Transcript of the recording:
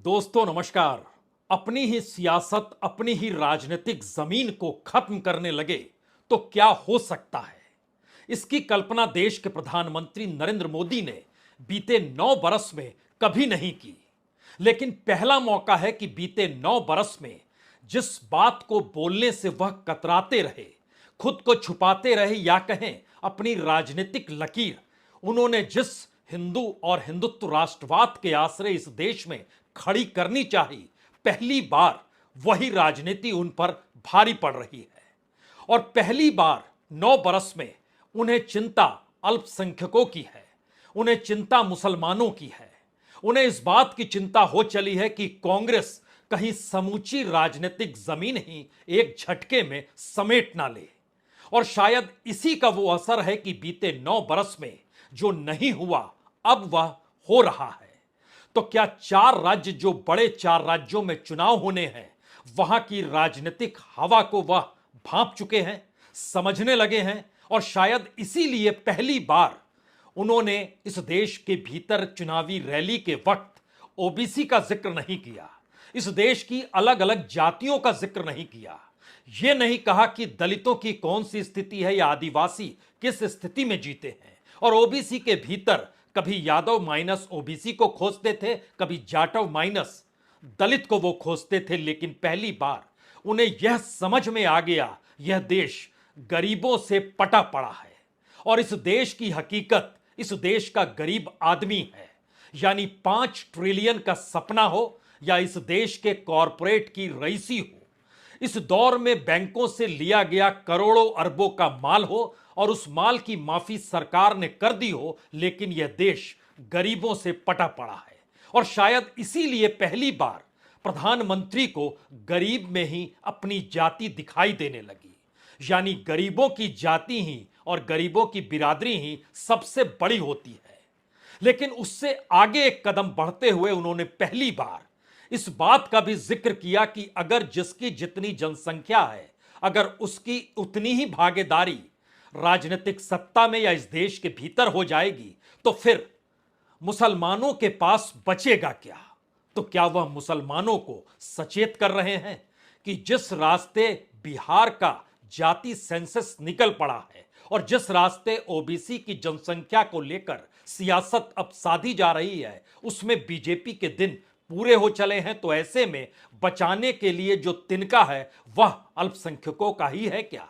दोस्तों नमस्कार। अपनी ही सियासत, अपनी ही राजनीतिक जमीन को खत्म करने लगे तो क्या हो सकता है, इसकी कल्पना देश के प्रधानमंत्री नरेंद्र मोदी ने बीते 9 बरस में कभी नहीं की। लेकिन पहला मौका है कि बीते 9 बरस में जिस बात को बोलने से वह कतराते रहे, खुद को छुपाते रहे या कहें अपनी राजनीतिक लकीर, उन्होंने जिस हिंदू और हिंदुत्व राष्ट्रवाद के आश्रय इस देश में खड़ी करनी चाहिए, पहली बार वही राजनीति उन पर भारी पड़ रही है। और पहली बार 9 बरस में उन्हें चिंता अल्पसंख्यकों की है, उन्हें चिंता मुसलमानों की है, उन्हें इस बात की चिंता हो चली है कि कांग्रेस कहीं समूची राजनीतिक जमीन ही एक झटके में समेट ना ले। और शायद इसी का वो असर है कि बीते 9 बरस में जो नहीं हुआ अब वह हो रहा है। तो क्या 4 राज्य, जो बड़े 4 राज्यों में चुनाव होने हैं, वहां की राजनीतिक हवा को वह भांप चुके हैं, समझने लगे हैं? और शायद इसीलिए पहली बार उन्होंने इस देश के भीतर चुनावी रैली के वक्त ओबीसी का जिक्र नहीं किया, इस देश की अलग अलग जातियों का जिक्र नहीं किया, यह नहीं कहा कि दलितों की कौन सी स्थिति है या आदिवासी किस स्थिति में जीते हैं। और ओबीसी के भीतर कभी यादव माइनस ओबीसी को खोजते थे, कभी जाटव माइनस दलित को वो खोजते थे। लेकिन पहली बार उन्हें यह समझ में आ गया, यह देश गरीबों से पटा पड़ा है और इस देश की हकीकत, इस देश का गरीब आदमी है। यानी 5 ट्रिलियन का सपना हो या इस देश के कॉरपोरेट की रईसी हो, इस दौर में बैंकों से लिया गया करोड़ों अरबों का माल हो और उस माल की माफी सरकार ने कर दी हो, लेकिन यह देश गरीबों से पटा पड़ा है। और शायद इसीलिए पहली बार प्रधानमंत्री को गरीब में ही अपनी जाति दिखाई देने लगी। यानी गरीबों की जाति ही और गरीबों की बिरादरी ही सबसे बड़ी होती है। लेकिन उससे आगे एक कदम बढ़ते हुए उन्होंने पहली बार इस बात का भी जिक्र किया कि अगर जिसकी जितनी जनसंख्या है, अगर उसकी उतनी ही भागीदारी राजनीतिक सत्ता में या इस देश के भीतर हो जाएगी तो फिर मुसलमानों के पास बचेगा क्या? तो क्या वह मुसलमानों को सचेत कर रहे हैं कि जिस रास्ते बिहार का जाति सेंसस निकल पड़ा है और जिस रास्ते ओबीसी की जनसंख्या को लेकर सियासत अब साधी जा रही है, उसमें बीजेपी के दिन पूरे हो चले हैं, तो ऐसे में बचाने के लिए जो तिनका है वह अल्पसंख्यकों का ही है क्या?